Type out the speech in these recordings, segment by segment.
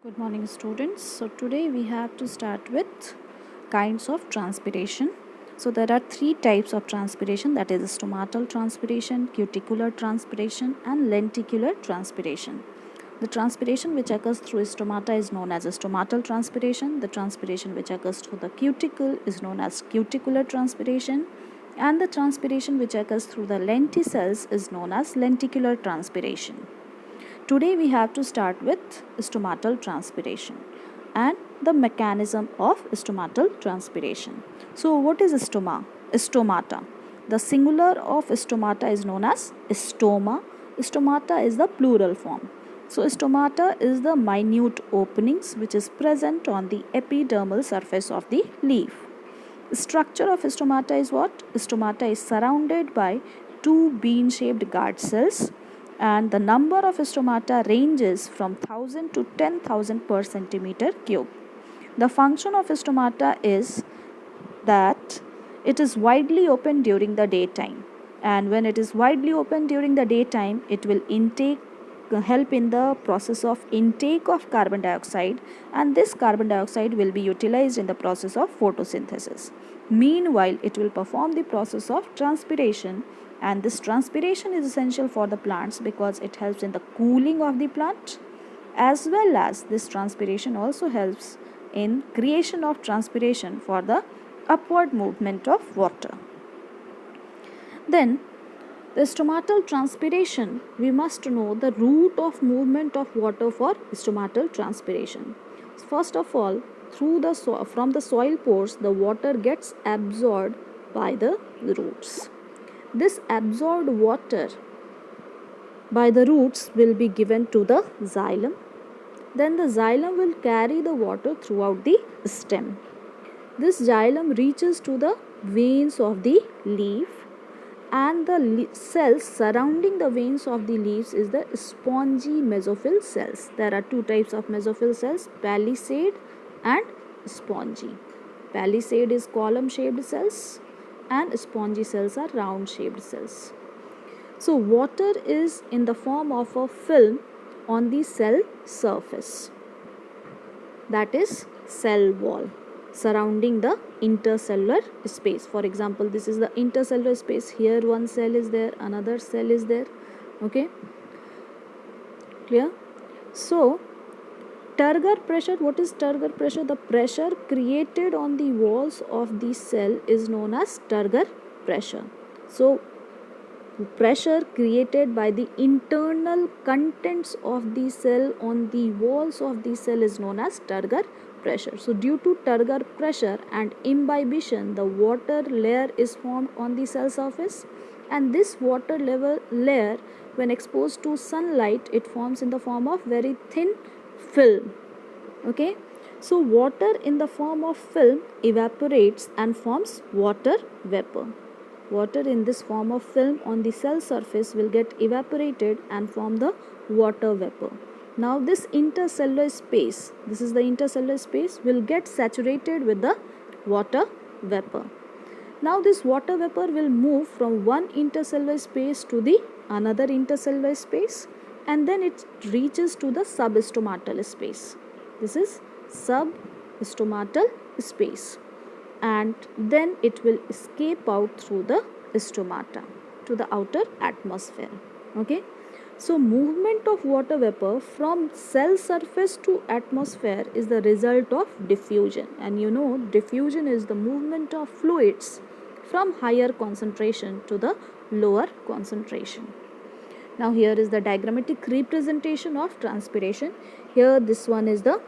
Good morning, students. So today we have to start with kinds of transpiration. So there are three types of transpiration, that is stomatal transpiration, cuticular transpiration and lenticular transpiration. The transpiration which occurs through stomata is known as a stomatal transpiration. The transpiration which occurs through the cuticle is known as cuticular transpiration, and the transpiration which occurs through the lenticels is known as lenticular transpiration. Today we have to start with stomatal transpiration and the mechanism of stomatal transpiration. So what is stoma? Stomata. The singular of stomata is known as stoma. Stomata is the plural form. So stomata is the minute openings which is present on the epidermal surface of the leaf. Structure of stomata is what? Stomata is surrounded by two bean-shaped guard cells, and the number of stomata ranges from 1000 to 10,000 per centimeter cube. The function of stomata is that it is widely open during the daytime, and when it is widely open during the daytime, it will help in the process of intake of carbon dioxide, and this carbon dioxide will be utilized in the process of photosynthesis. Meanwhile, it will perform the process of transpiration, and this transpiration is essential for the plants because it helps in the cooling of the plant, as well as this transpiration also helps in creation of transpiration for the upward movement of water. Then the stomatal transpiration, we must know the route of movement of water for stomatal transpiration. First of all, from the soil pores, the water gets absorbed by the roots. This absorbed water by the roots will be given to the xylem. Then the xylem will carry the water throughout the stem. This xylem reaches to the veins of the leaf, and the cells surrounding the veins of the leaves is the spongy mesophyll cells. There are two types of mesophyll cells, palisade and spongy. Palisade is column shaped cells and spongy cells are round shaped cells. So water is in the form of a film on the cell surface, that is cell wall, surrounding the intercellular space. For example, this is the intercellular space. Here one cell is there, another cell is there. Okay, clear? So turgor pressure, what is turgor pressure? The pressure created on the walls of the cell is known as turgor pressure. So pressure created by the internal contents of the cell on the walls of the cell is known as turgor pressure. So due to turgor pressure and imbibition, the water layer is formed on the cell surface, and this water layer, when exposed to sunlight, it forms in the form of very thin film. Okay, so water in the form of film evaporates and forms water vapor. Water in this form of film on the cell surface will get evaporated and form the water vapor. Now this intercellular space, this is the intercellular space, will get saturated with the water vapor. Now this water vapor will move from one intercellular space to the another intercellular space, and then it reaches to the substomatal space. This is substomatal space, and then it will escape out through the stomata to the outer atmosphere. Okay, so movement of water vapor from cell surface to atmosphere is the result of diffusion, and you know diffusion is the movement of fluids from higher concentration to the lower concentration. Now here is the diagrammatic representation of transpiration. Here this one is the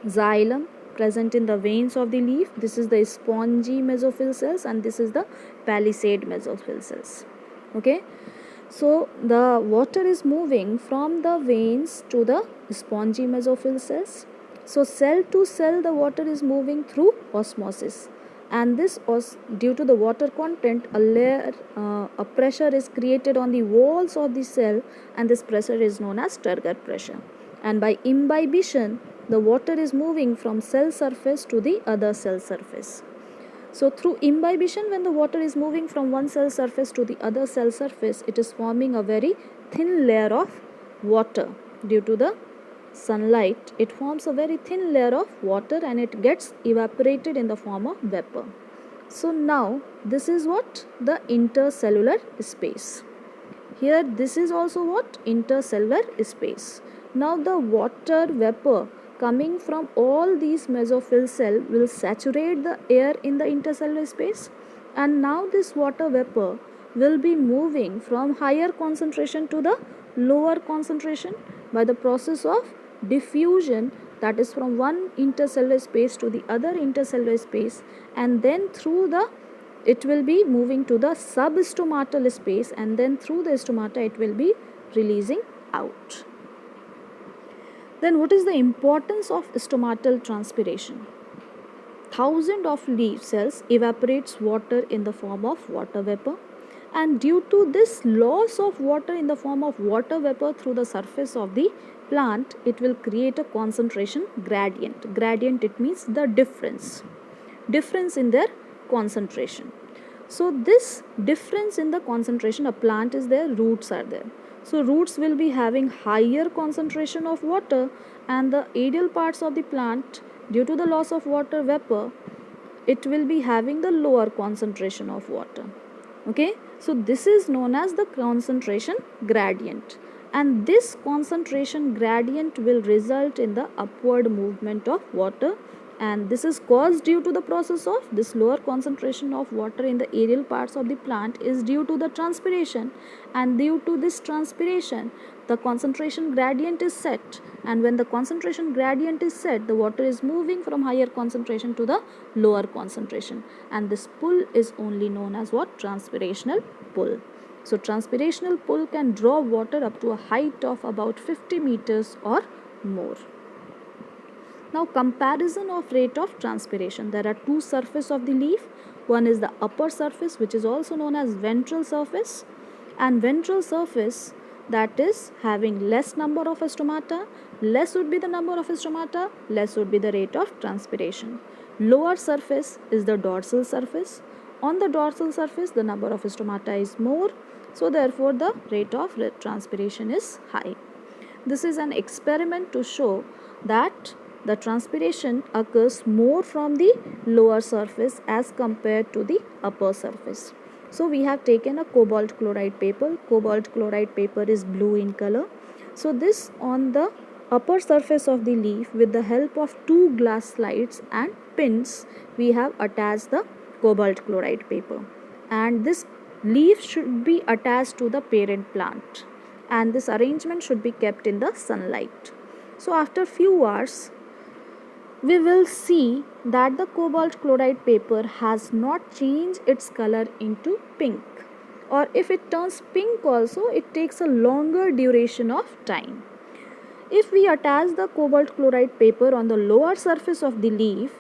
xylem present in the veins of the leaf. This is the spongy mesophyll cells, and this is the palisade mesophyll cells. Okay, so the water is moving from the veins to the spongy mesophyll cells. So cell to cell the water is moving through osmosis, and this due to the water content, a pressure is created on the walls of the cell, and this pressure is known as turgor pressure. And by imbibition, the water is moving from cell surface to the other cell surface. So through imbibition, when the water is moving from one cell surface to the other cell surface, it is forming a very thin layer of water due to the sunlight, it forms a very thin layer of water and it gets evaporated in the form of vapor. So now this is what? The intercellular space. Here this is also what? Intercellular space. Now the water vapor coming from all these mesophyll cells will saturate the air in the intercellular space, and now this water vapor will be moving from higher concentration to the lower concentration by the process of diffusion, that is from one intercellular space to the other intercellular space, and then through the it will be moving to the substomatal space, and then through the stomata it will be releasing out. Then what is the importance of stomatal transpiration? Thousands of leaf cells evaporates water in the form of water vapor, and due to this loss of water in the form of water vapor through the surface of the plant, it will create a concentration gradient. Gradient, it means the difference in their concentration. So this difference in the concentration, a plant is there, roots are there. So roots will be having higher concentration of water, and the aerial parts of the plant, due to the loss of water vapor, it will be having the lower concentration of water. Okay, so this is known as the concentration gradient, and this concentration gradient will result in the upward movement of water, and this is caused due to the process of this lower concentration of water in the aerial parts of the plant is due to the transpiration, and due to this transpiration the concentration gradient is set, and when the concentration gradient is set, the water is moving from higher concentration to the lower concentration, and this pull is only known as what? Transpirational pull. So transpirational pull can draw water up to a height of about 50 meters or more. Now comparison of rate of transpiration. There are two surfaces of the leaf. One is the upper surface, which is also known as ventral surface, and ventral surface, that is having less number of stomata. Less would be the number of stomata, less would be the rate of transpiration. Lower surface is the dorsal surface. On the dorsal surface the number of stomata is more, so therefore the rate of transpiration is high. This is an experiment to show that the transpiration occurs more from the lower surface as compared to the upper surface. So we have taken a cobalt chloride paper. Cobalt chloride paper is blue in color. So this on the upper surface of the leaf, with the help of two glass slides and pins, we have attached the cobalt chloride paper, and this leaf should be attached to the parent plant, and this arrangement should be kept in the sunlight. So after few hours we will see that the cobalt chloride paper has not changed its color into pink, or if it turns pink also, it takes a longer duration of time. If we attach the cobalt chloride paper on the lower surface of the leaf,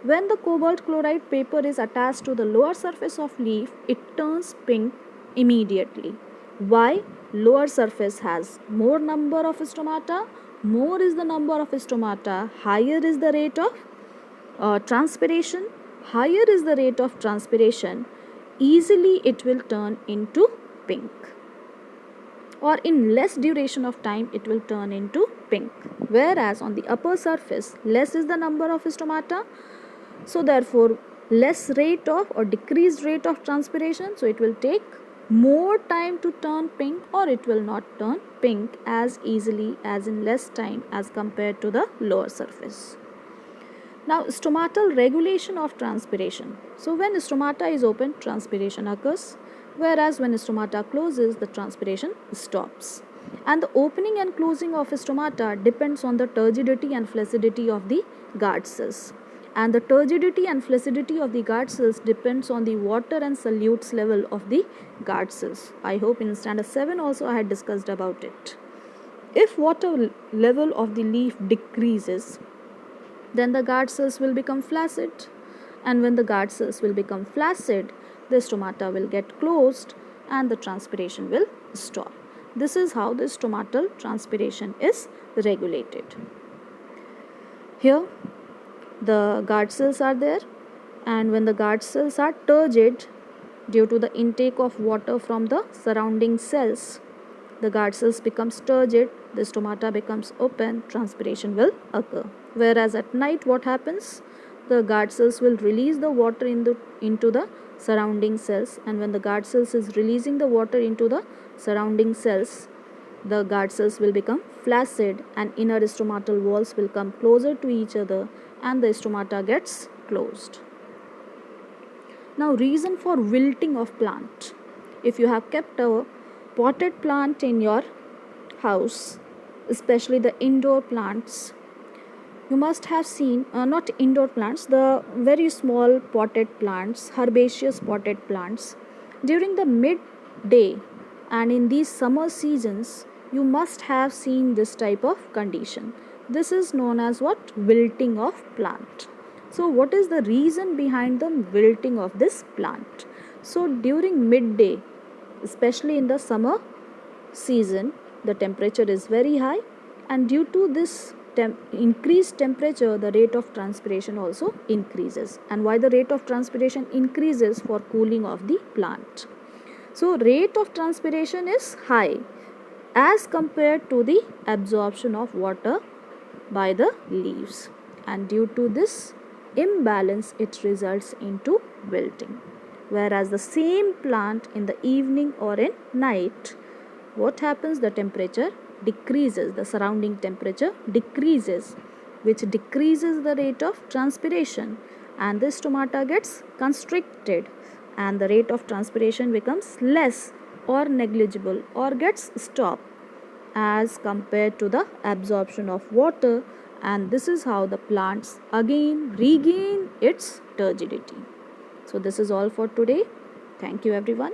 when the cobalt chloride paper is attached to the lower surface of leaf, it turns pink immediately. Why? Lower surface has more number of stomata. More is the number of stomata, higher is the rate of transpiration. Higher is the rate of transpiration, easily it will turn into pink, or in less duration of time it will turn into pink. Whereas on the upper surface, less is the number of stomata, so therefore less rate of or decreased rate of transpiration, so it will take more time to turn pink, or it will not turn pink as easily as in less time as compared to the lower surface. Now stomatal regulation of transpiration. So when stomata is open, transpiration occurs, whereas when stomata closes, the transpiration stops. And the opening and closing of stomata depends on the turgidity and flaccidity of the guard cells. And the turgidity and flaccidity of the guard cells depends on the water and solutes level of the guard cells. I hope in standard 7 also I had discussed about it. If water level of the leaf decreases, then the guard cells will become flaccid, and when the guard cells will become flaccid, the stomata will get closed and the transpiration will stop. This is how the stomatal transpiration is regulated. Here the guard cells are there, and when the guard cells are turgid due to the intake of water from the surrounding cells, the guard cells becomes turgid, the stomata becomes open, transpiration will occur. Whereas at night, what happens? The guard cells will release the water into the surrounding cells, and when the guard cells is releasing the water into the surrounding cells, the guard cells will become flaccid and inner stomatal walls will come closer to each other and the stomata gets closed. Now, reason for wilting of plant. If you have kept a potted plant in your house, especially the indoor plants, you must have seen, not indoor plants, the very small potted plants, herbaceous potted plants. During the midday and in these summer seasons, you must have seen this type of condition. This is known as what? Wilting of plant. So what is the reason behind the wilting of this plant? So during midday, especially in the summer season, the temperature is very high, and due to this increased temperature, the rate of transpiration also increases. And why the rate of transpiration increases? For cooling of the plant. So rate of transpiration is high as compared to the absorption of water by the leaves, and due to this imbalance it results into wilting. Whereas the same plant in the evening or in night, what happens? The temperature decreases, the surrounding temperature decreases, which decreases the rate of transpiration, and the stomata gets constricted and the rate of transpiration becomes less or negligible or gets stopped as compared to the absorption of water, and this is how the plants again regain its turgidity. So this is all for today. Thank you everyone.